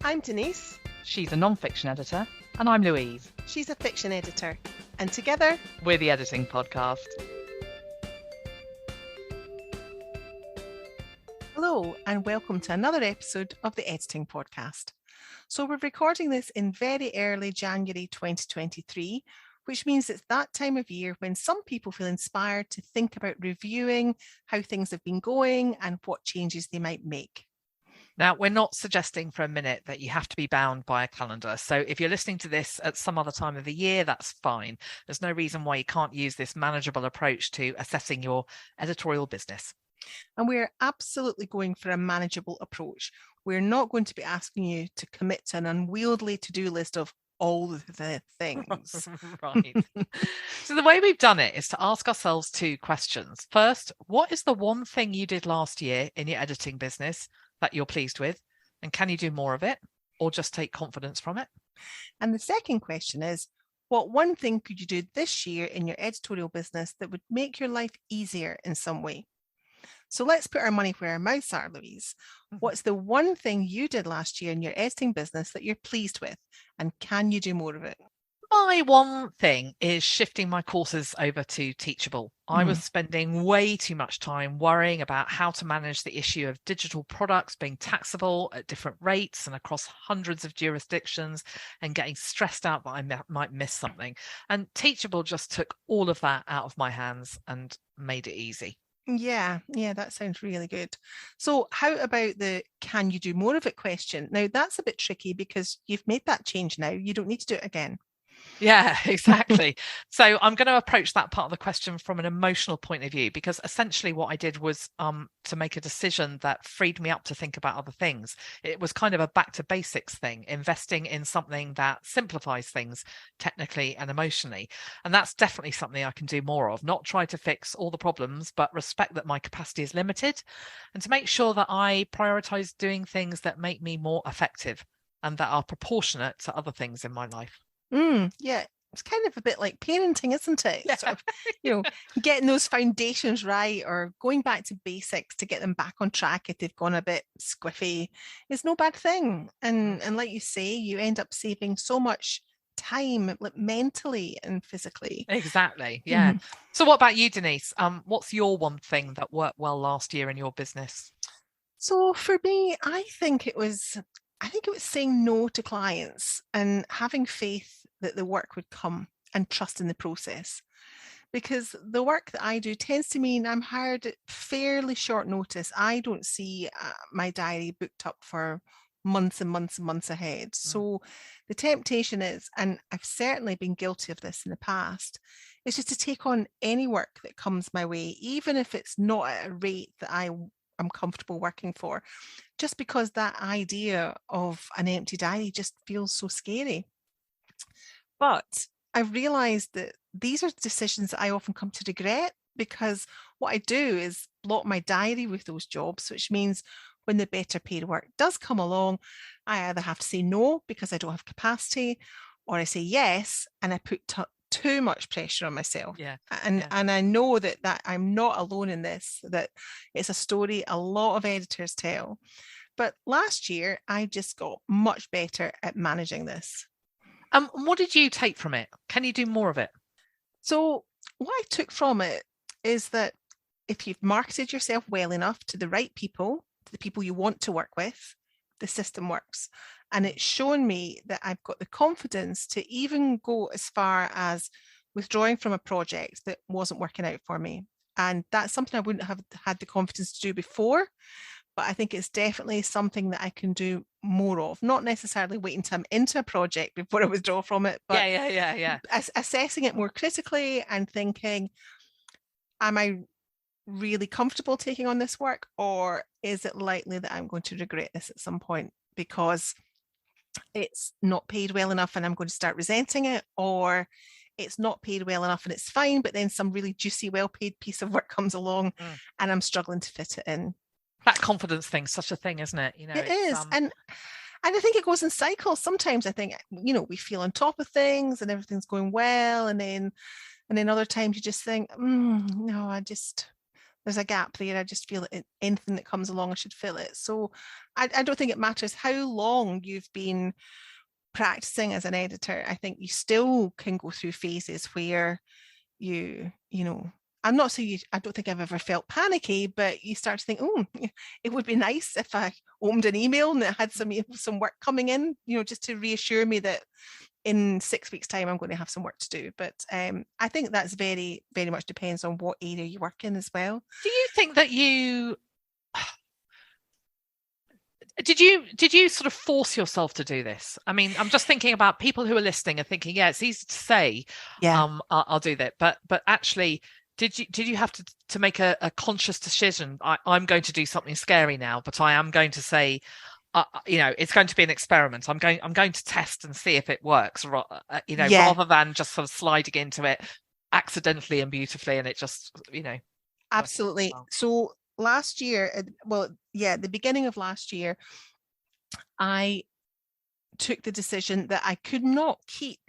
I'm Denise. She's a non-fiction editor, and I'm Louise. She's a fiction editor. And together, we're the Editing Podcast. Hello, and welcome to another episode of the Editing Podcast. So we're recording this in very early January 2023, which means it's that time of year when some people feel inspired to think about reviewing how things have been going and what changes they might make. Now, we're not suggesting for a minute that you have to be bound by a calendar. So if you're listening to this at some other time of the year, that's fine. There's no reason why you can't use this manageable approach to assessing your editorial business. And we're absolutely going for a manageable approach. We're not going to be asking you to commit to an unwieldy to-do list of all the things. Right. So the way we've done it is to ask ourselves two questions. First, what is the one thing you did last year in your editing business that you're pleased with? And can you do more of it or just take confidence from it? And the second question is, what one thing could you do this year in your editorial business that would make your life easier in some way? So let's put our money where our mouths are, Louise. What's the one thing you did last year in your editing business that you're pleased with? And can you do more of it? My one thing is shifting my courses over to Teachable. I was spending way too much time worrying about how to manage the issue of digital products being taxable at different rates and across hundreds of jurisdictions and getting stressed out that I might miss something. And Teachable just took all of that out of my hands and made it easy. Yeah, that sounds really good. So how about the can you do more of it question? Now, that's a bit tricky because you've made that change now. You don't need to do it again. Yeah, exactly. So I'm going to approach that part of the question from an emotional point of view, because essentially what I did was to make a decision that freed me up to think about other things. It was kind of a back to basics thing, investing in something that simplifies things technically and emotionally. And that's definitely something I can do more of, not try to fix all the problems, but respect that my capacity is limited and to make sure that I prioritize doing things that make me more effective and that are proportionate to other things in my life. Yeah, it's kind of a bit like parenting, isn't it? Yeah. Sort of, getting those foundations right or going back to basics to get them back on track if they've gone a bit squiffy is no bad thing. And like you say, you end up saving so much time, like mentally and physically. Exactly. Yeah. So what about you, Denise? What's your one thing that worked well last year in your business? So for me, I think it was saying no to clients and having faith that the work would come and trust in the process. Because the work that I do tends to mean I'm hired at fairly short notice. I don't see my diary booked up for months and months and months ahead. So the temptation is, and I've certainly been guilty of this in the past, is just to take on any work that comes my way, even if it's not at a rate that I'm comfortable working for, just because that idea of an empty diary just feels so scary. But I've realized that these are decisions that I often come to regret, because what I do is block my diary with those jobs, which means when the better paid work does come along, I either have to say no because I don't have capacity, or I say yes and I put too much pressure on myself. And I know that I'm not alone in this, that it's a story a lot of editors tell. But last year, I just got much better at managing this. What did you take from it? Can you do more of it? So what I took from it is that if you've marketed yourself well enough to the right people, to the people you want to work with, the system works. And it's shown me that I've got the confidence to even go as far as withdrawing from a project that wasn't working out for me. And that's something I wouldn't have had the confidence to do before, but I think it's definitely something that I can do more of. Not necessarily waiting until I'm into a project before I withdraw from it, but assessing it more critically and thinking, am I really comfortable taking on this work, or is it likely that I'm going to regret this at some point because it's not paid well enough and I'm going to start resenting it, or it's not paid well enough and it's fine, but then some really juicy, well-paid piece of work comes along and I'm struggling to fit it in. That confidence thing, such a thing, isn't it? It is. And I think it goes in cycles. Sometimes I think, we feel on top of things and everything's going well. And then other times you just think, no, there's a gap there. I just feel that anything that comes along, I should fill it. So I don't think it matters how long you've been practicing as an editor. I think you still can go through phases where you know, I'm not saying I don't think I've ever felt panicky, but you start to think, oh, it would be nice if I opened an email and it had some work coming in, just to reassure me that in 6 weeks' time I'm going to have some work to do. But I think that's very, very much depends on what area you work in as well. Do you think that you did you sort of force yourself to do this? I mean, I'm just thinking about people who are listening and thinking, yeah, it's easy to say, I'll do that, but actually, did you have to make a conscious decision? I'm going to do something scary now, but I am going to say, it's going to be an experiment. I'm going to test and see if it works, rather than just sort of sliding into it accidentally and beautifully, and it just, Absolutely. So last year, the beginning of last year, I took the decision that I could not keep.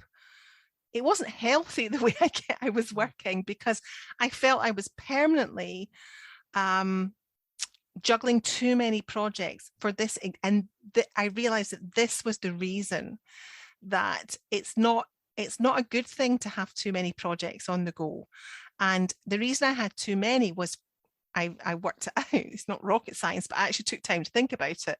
It wasn't healthy the way I was working, because I felt I was permanently juggling too many projects for this, and I realized that this was the reason, that it's not a good thing to have too many projects on the go. And the reason I had too many was I worked it out. It's not rocket science, but I actually took time to think about it.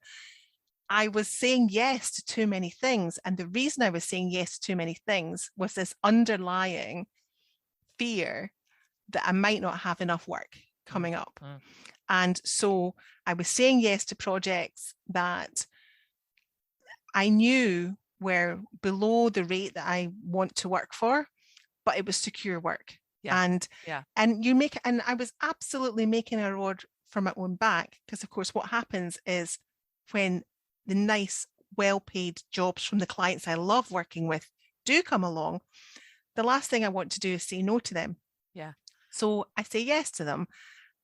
I was saying yes to too many things. And the reason I was saying yes to too many things was this underlying fear that I might not have enough work coming up. And so I was saying yes to projects that I knew were below the rate that I want to work for, but it was secure work. And I was absolutely making a rod for my own back, because of course what happens is, when the nice, well-paid jobs from the clients I love working with do come along, the last thing I want to do is say no to them. So I say yes to them,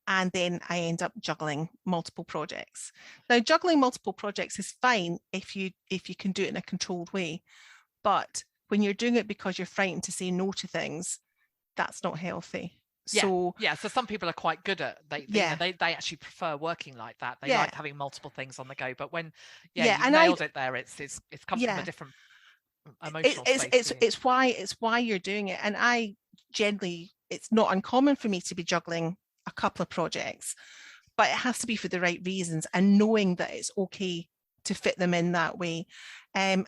and then I end up juggling multiple projects. Now, juggling multiple projects is fine if you can do it in a controlled way, but when you're doing it because you're frightened to say no to things, that's not healthy. So some people are quite good at they actually prefer working like that. They like having multiple things on the go. But when you nailed it there, it's come from a different emotional space. It's why you're doing it. And I generally, it's not uncommon for me to be juggling a couple of projects, but it has to be for the right reasons, and knowing that it's okay to fit them in that way.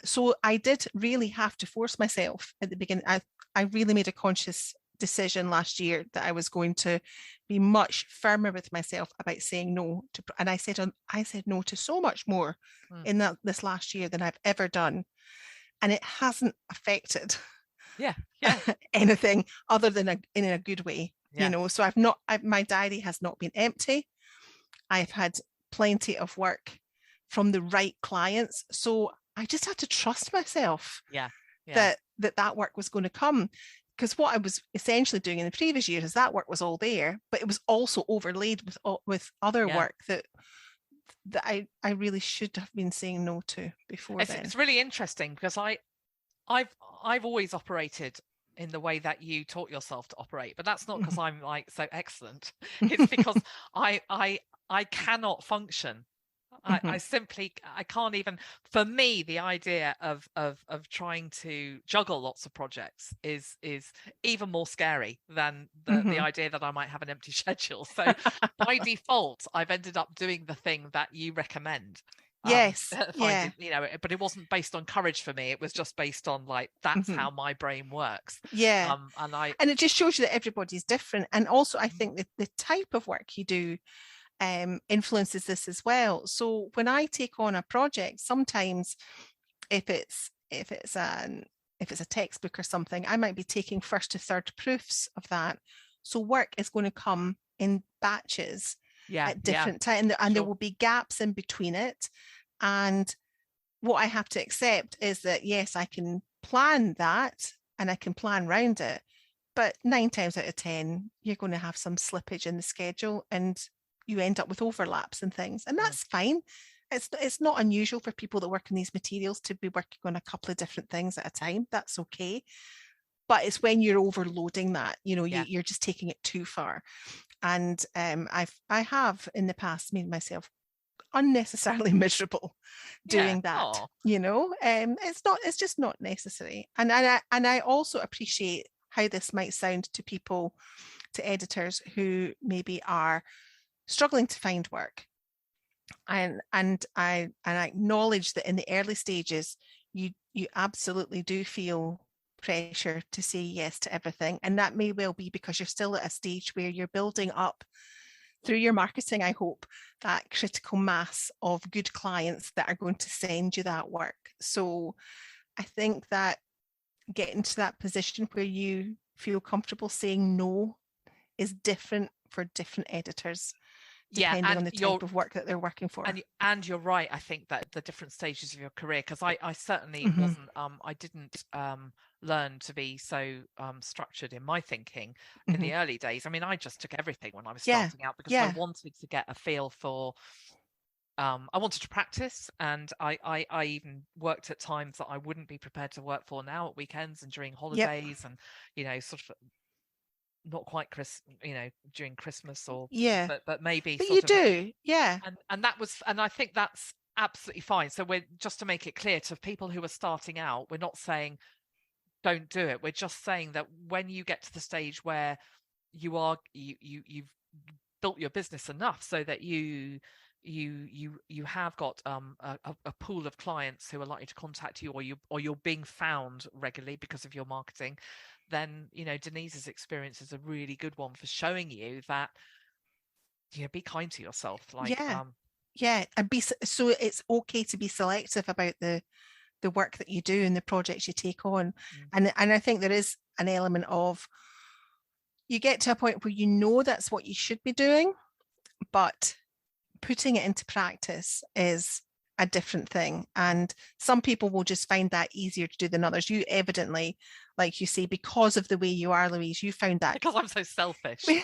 So I did really have to force myself at the beginning. I really made a conscious decision last year that I was going to be much firmer with myself about saying no to, and I said no to so much more in this last year than I've ever done, and it hasn't affected anything other than in a good way. So my diary has not been empty. I've had plenty of work from the right clients, so I just had to trust myself that work was going to come. Because what I was essentially doing in the previous years is that work was all there, but it was also overlaid with other work that I really should have been saying no to before then. It's really interesting, because I've always operated in the way that you taught yourself to operate, but that's not because I'm like so excellent. It's because I cannot function. I can't even. For me, the idea of trying to juggle lots of projects is even more scary than the idea that I might have an empty schedule. So by default, I've ended up doing the thing that you recommend. But it wasn't based on courage for me. It was just based on that's how my brain works. And it just shows you that everybody's different. And also, I think that the type of work you do influences this as well. So when I take on a project, sometimes if it's a textbook or something, I might be taking first to third proofs of that. So work is going to come in batches at different times, and there will be gaps in between it. And what I have to accept is that, yes, I can plan that and I can plan around it, but 9 times out of 10, you're going to have some slippage in the schedule, and you end up with overlaps and things, and that's fine. It's not unusual for people that work in these materials to be working on a couple of different things at a time. That's okay. But it's when you're overloading that, you're just taking it too far. And I have in the past made myself unnecessarily miserable doing that. Oh. It's just not necessary. And I also appreciate how this might sound to people, to editors who maybe are struggling to find work. And I acknowledge that in the early stages, you absolutely do feel pressure to say yes to everything. And that may well be because you're still at a stage where you're building up through your marketing, I hope, that critical mass of good clients that are going to send you that work. So I think that getting to that position where you feel comfortable saying no is different for different editors, depending on the type of work that they're working for. And you're right. I think that the different stages of your career, because I certainly wasn't, I didn't learn to be so structured in my thinking in the early days. I mean, I just took everything when I was starting out because I wanted to get a feel for, I wanted to practice, and I even worked at times that I wouldn't be prepared to work for now, at weekends and during holidays, and sort of not quite during Christmas or but maybe but you do and that was, and I think that's absolutely fine. So we're just to make it clear to people who are starting out, we're not saying don't do it. We're just saying that when you get to the stage where you've built your business enough so that you have got a pool of clients who are likely to contact you, or you're being found regularly because of your marketing, then Denise's experience is a really good one for showing you that be kind to yourself. And so it's okay to be selective about the work that you do and the projects you take on. And I think there is an element of, you get to a point where that's what you should be doing, but putting it into practice is a different thing. And some people will just find that easier to do than others. You evidently, like you say, because of the way you are, Louise, you found that. Because I'm so selfish. Well,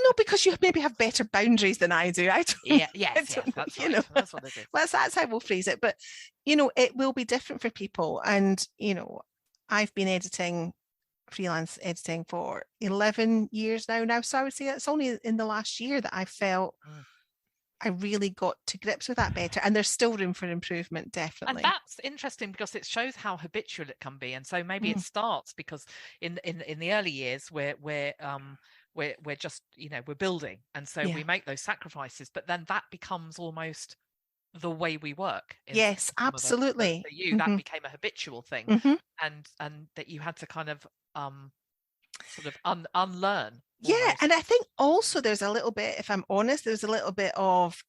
no, because you maybe have better boundaries than I do. I don't. Yes, that's right. That's what it is. Well, that's how we'll phrase it. But it will be different for people. And I've been freelance editing for 11 years now. So I would say it's only in the last year that I felt I really got to grips with that better, and there's still room for improvement, definitely. And that's interesting because it shows how habitual it can be. And so maybe it starts because in the early years we're just we're building, and so we make those sacrifices, but then that becomes almost the way we work. Yes, absolutely. For you, that became a habitual thing, and that you had to kind of sort of unlearn. Yeah, and I think also there's a little bit, if I'm honest, there's a little bit of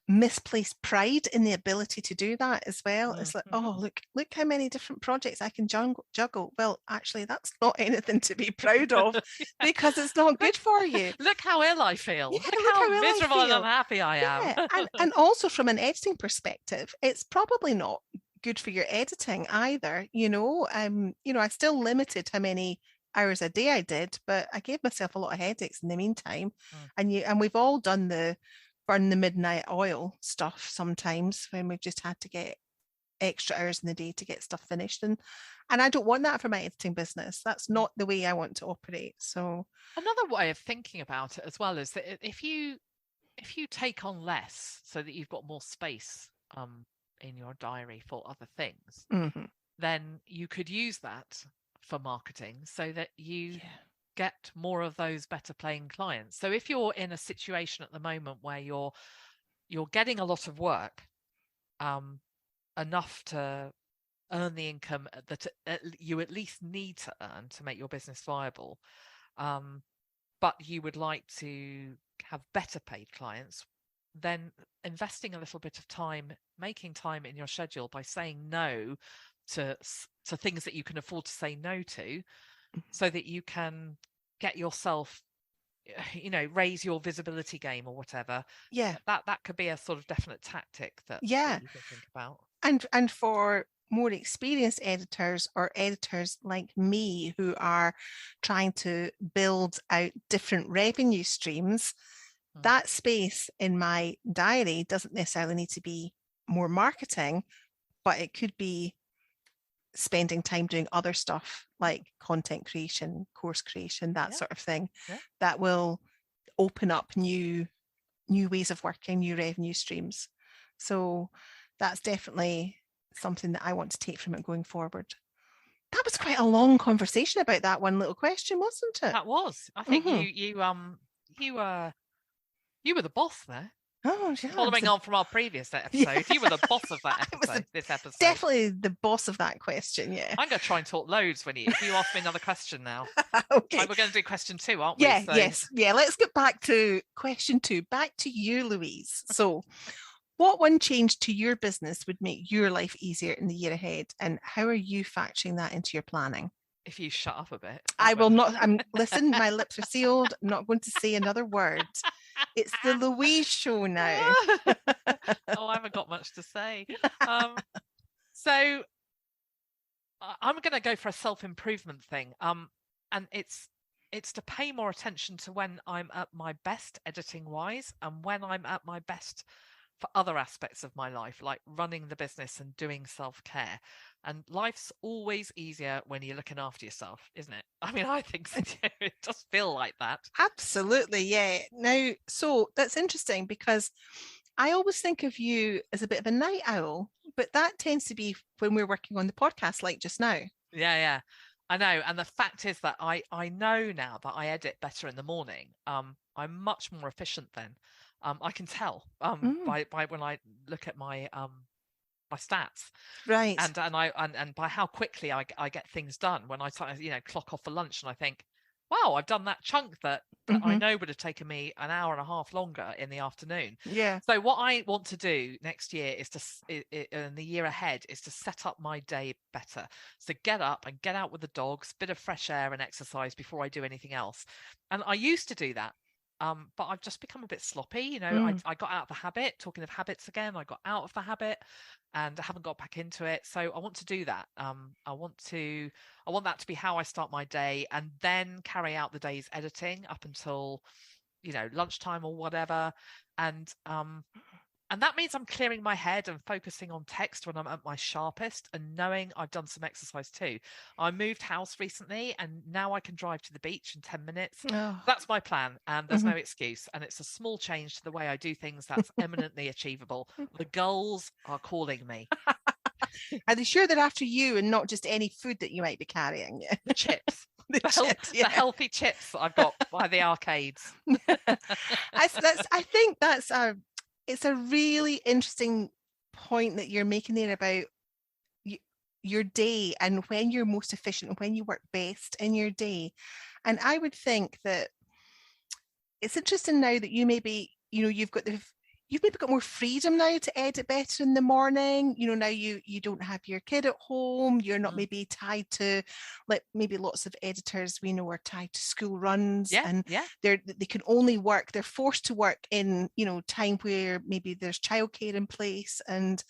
misplaced pride in the ability to do that as well. It's like, oh, look how many different projects I can juggle. Well, actually, that's not anything to be proud of because it's not good for you. Look how ill I feel. Yeah, look how miserable and unhappy I am. and also from an editing perspective, it's probably not good for your editing either. I still limited how many hours a day I did, but I gave myself a lot of headaches in the meantime. And we've all done the burn the midnight oil stuff sometimes when we've just had to get extra hours in the day to get stuff finished. And I don't want that for my editing business. That's not the way I want to operate. So another way of thinking about it as well is that if you take on less so that you've got more space in your diary for other things, then you could use that for marketing so that you get more of those better paying clients. So if you're in a situation at the moment where you're getting a lot of work, enough to earn the income that you at least need to earn to make your business viable, but you would like to have better paid clients, then investing a little bit of time, making time in your schedule by saying no to things that you can afford to say no to, so that you can get yourself, raise your visibility game or whatever. That could be a sort of definite tactic that you can think about. And for more experienced editors or editors like me who are trying to build out different revenue streams, that space in my diary doesn't necessarily need to be more marketing, but it could be spending time doing other stuff like content creation, course creation, that Yeah. sort of thing, Yeah. that will open up new ways of working, new revenue streams. So that's definitely something that I want to take from it going forward. That was quite a long conversation about that one little question, wasn't it? That was. I think you were the boss there. Oh, yeah. Following on from our previous episode, you were the boss of that episode. This episode, definitely the boss of that question. Yeah. I'm going to try and talk loads if you ask me another question now. Okay. We're going to do question 2, aren't we? Yeah. Yes. Yeah. Let's get back to question 2. Back to you, Louise. So, what one change to your business would make your life easier in the year ahead, and how are you factoring that into your planning? If you shut up a bit. I will not. Listen, my lips are sealed. I'm not going to say another word. It's the Louise show now. Oh, I haven't got much to say. So I'm going to go for a self-improvement thing. And it's to pay more attention to when I'm at my best editing wise, and when I'm at my best for other aspects of my life, like running the business and doing self-care. And life's always easier when you're looking after yourself, isn't it? I mean, I think so. It does feel like that. Absolutely, yeah. Now, so that's interesting, because I always think of you as a bit of a night owl, but that tends to be when we're working on the podcast, like just now. Yeah. I know. And the fact is that I know now that I edit better in the morning. I'm much more efficient then. I can tell by when I look at my my stats, right, and by how quickly I get things done. When I clock off for lunch and I think, wow, I've done that chunk that I know would have taken me an hour and a half longer in the afternoon. Yeah. So what I want to do next year is in the year ahead, is to set up my day better. So get up and get out with the dogs, bit of fresh air and exercise before I do anything else. And I used to do that. But I've just become a bit sloppy. I got out of the habit. Talking of habits again, I got out of the habit and I haven't got back into it. So I want to do that. I want that to be how I start my day, and then carry out the day's editing up until, lunchtime or whatever. And that means I'm clearing my head and focusing on text when I'm at my sharpest, and knowing I've done some exercise too. I moved house recently and now I can drive to the beach in 10 minutes. Oh. That's my plan, and there's no excuse. And it's a small change to the way I do things that's eminently achievable. The goals are calling me. Are they sure they're after you and not just any food that you might be carrying? The chips. The healthy chips that I've got by the arcades. I think it's a really interesting point that you're making there about your day and when you're most efficient and when you work best in your day. And I would think that it's interesting now that you maybe, you've maybe got more freedom now to edit better in the morning. Now you don't have your kid at home. You're not maybe tied to, like, maybe lots of editors we know are tied to school runs, and they can only work. They're forced to work in time where maybe there's childcare in place, and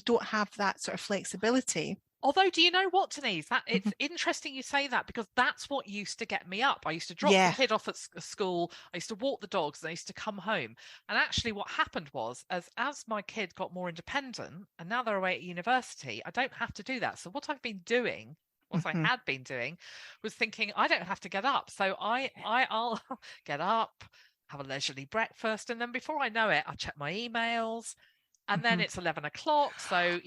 don't have that sort of flexibility. Although, do you know what, Denise? It's interesting you say that, because that's what used to get me up. I used to drop the kid off at school. I used to walk the dogs, and I used to come home. And actually what happened was, as my kid got more independent, and now they're away at university, I don't have to do that. So what I've been doing, I had been doing, was thinking, I don't have to get up. So I'll get up, have a leisurely breakfast, and then before I know it, I check my emails. And then it's 11 o'clock. So,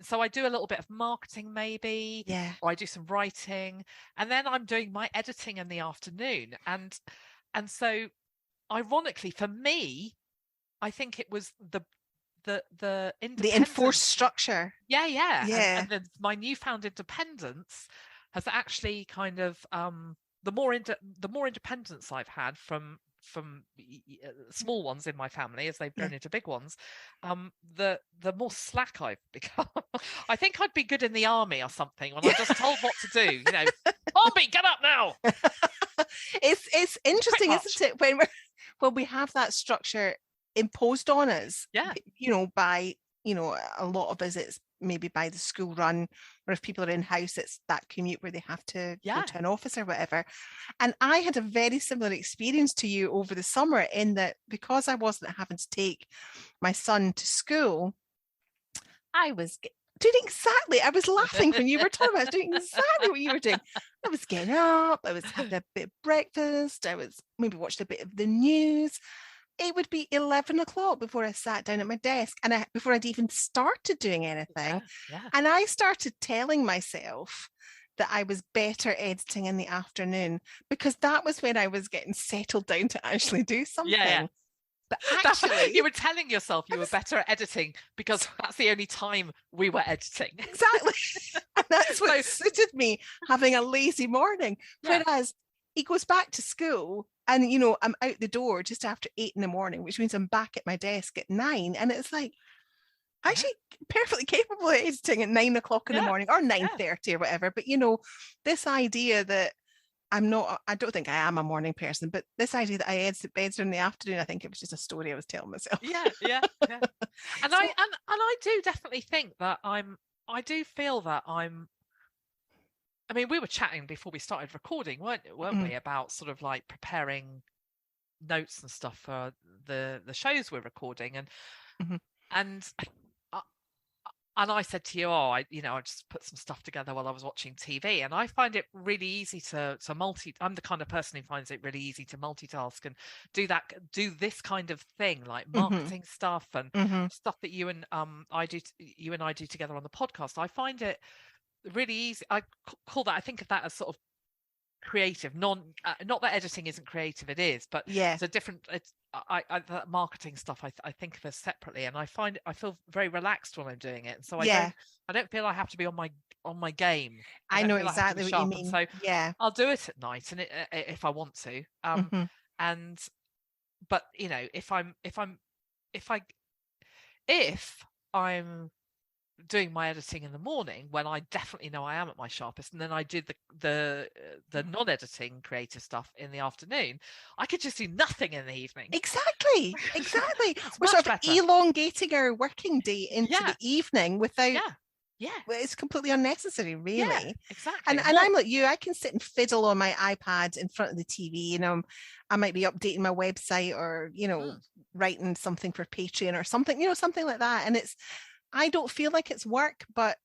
so I do a little bit of marketing maybe, or I do some writing, and then I'm doing my editing in the afternoon. And so ironically for me, I think it was the enforced structure. Yeah. And my newfound independence has actually kind of, the more independence I've had from small ones in my family as they've grown into big ones, the more slack I've become. I think I'd be good in the army or something when I'm just told what to do. Harnby, get up now. It's interesting, isn't it, when we have that structure imposed on us, by a lot of visits, maybe by the school run, or if people are in house, it's that commute where they have to go to an office or whatever. And I had a very similar experience to you over the summer, in that because I wasn't having to take my son to school, I was doing exactly. I was laughing when you were talking about. I was doing exactly what you were doing. I was getting up. I was having a bit of breakfast. I was maybe watching a bit of the news. It would be 11 o'clock before I sat down at my desk, and before I'd even started doing anything. Yeah. And I started telling myself that I was better editing in the afternoon, because that was when I was getting settled down to actually do something. Yeah. But actually, you were telling yourself you were better at editing because that's the only time we were editing. Exactly. And that's what suited me, having a lazy morning. Yeah. Whereas he goes back to school and, you know, I'm out the door just after 8 a.m, which means I'm back at my desk at 9. And it's like, actually perfectly capable of editing at 9 o'clock in the morning, or 9:30 or whatever. But, you know, this idea that I don't think I am a morning person, but this idea that I edit better in the afternoon, I think it was just a story I was telling myself. Yeah. And so, I do definitely think that I do feel that I mean, we were chatting before we started recording, weren't we, about sort of like preparing notes and stuff for the shows we're recording, and I said to you, I just put some stuff together while I was watching TV, and I find it really easy to I'm the kind of person who finds it really easy to multitask and do this kind of thing, like marketing stuff and stuff that you and I do together on the podcast. I find it really easy. I call that, I think of that as sort of creative, not that editing isn't creative, it is, but it's a different, that marketing stuff I think of as separately, and I feel very relaxed when I'm doing it, and so I don't feel I have to be on my game. I know exactly what you mean. So I'll do it at night, and if I want to, but you know, if I'm doing my editing in the morning, when I definitely know I am at my sharpest, and then I did the non-editing creative stuff in the afternoon, I could just do nothing in the evening. Exactly. We're sort of elongating our working day into the evening without it's completely unnecessary, really. Yeah, exactly. And I'm like you, I can sit and fiddle on my iPad in front of the TV, you know, I might be updating my website, or, you know, writing something for Patreon or something, you know, something like that, and I don't feel like it's work, but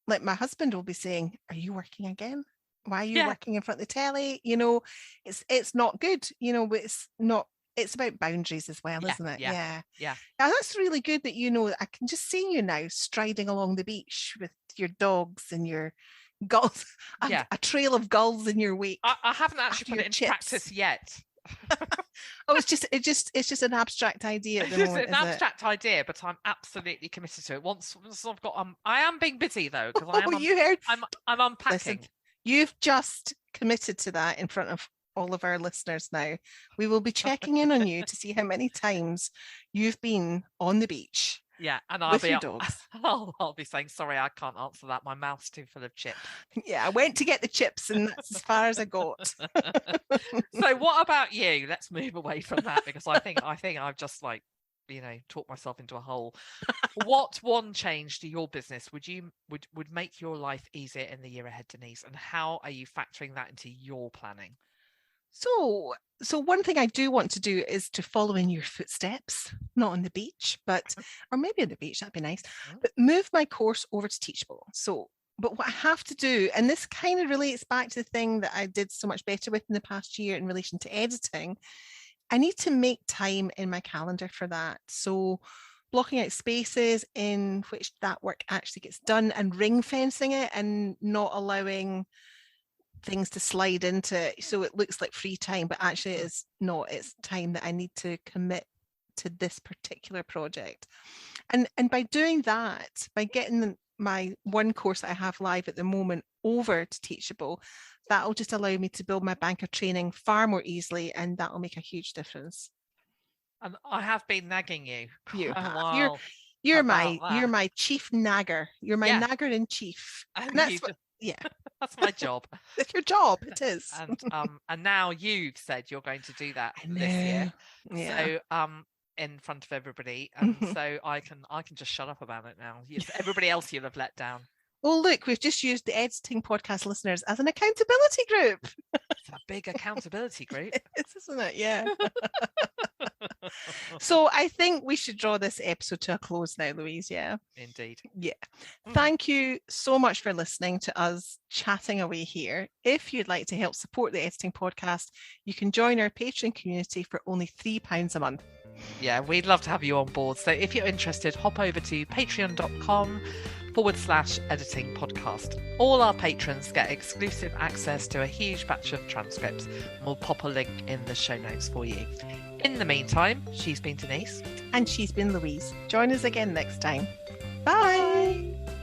like my husband will be saying, "Are you working again? Why are you working in front of the telly?" You know, it's not good, you know, but it's about boundaries as well, isn't it? Yeah. Now, that's really good that, you know, I can just see you now striding along the beach with your dogs and your gulls, a trail of gulls in your wake. I haven't actually put it into practice yet. Oh, it's just an abstract idea at the moment. It's an abstract idea, but I'm absolutely committed to it. Once I've got, I am being busy though, because I'm unpacking. Listen, you've just committed to that in front of all of our listeners now. We will be checking in on you to see how many times you've been on the beach. Yeah, and I'll be saying, sorry, I can't answer that. My mouth's too full of chips. Yeah, I went to get the chips, and that's as far as I got. So what about you? Let's move away from that, because I think I've just, like, you know, talked myself into a hole. What one change to your business would make your life easier in the year ahead, Denise? And how are you factoring that into your planning? So one thing I do want to do is to follow in your footsteps, not on the beach, or maybe on the beach, that'd be nice, but move my course over to Teachable. But what I have to do, and this kind of relates back to the thing that I did so much better with in the past year in relation to editing, I need to make time in my calendar for that. So blocking out spaces in which that work actually gets done, and ring fencing it, and not allowing things to slide into it, so it looks like free time, but actually it's not. It's time that I need to commit to this particular project. And by doing that, by getting my one course that I have live at the moment over to Teachable, that will just allow me to build my bank of training far more easily, and that will make a huge difference. And I have been nagging you. You're my chief nagger. You're my nagger in chief. And that's that's my job. It's your job. It is. And now you've said you're going to do that this year. Yeah. So in front of everybody, and so I can just shut up about it now. Everybody else you'll have let down. Well, look, we've just used the Editing Podcast listeners as an accountability group. It's a big accountability group. It is, isn't it? Yeah. So I think we should draw this episode to a close now, Louise. Yeah. Indeed. Yeah. Thank you so much for listening to us chatting away here. If you'd like to help support the Editing Podcast, you can join our Patreon community for only £3 a month. Yeah, we'd love to have you on board. So if you're interested, hop over to patreon.com/editing podcast. All our patrons get exclusive access to a huge batch of transcripts. We'll pop a link in the show notes for you. In the meantime, she's been Denise. And she's been Louise. Join us again next time. Bye.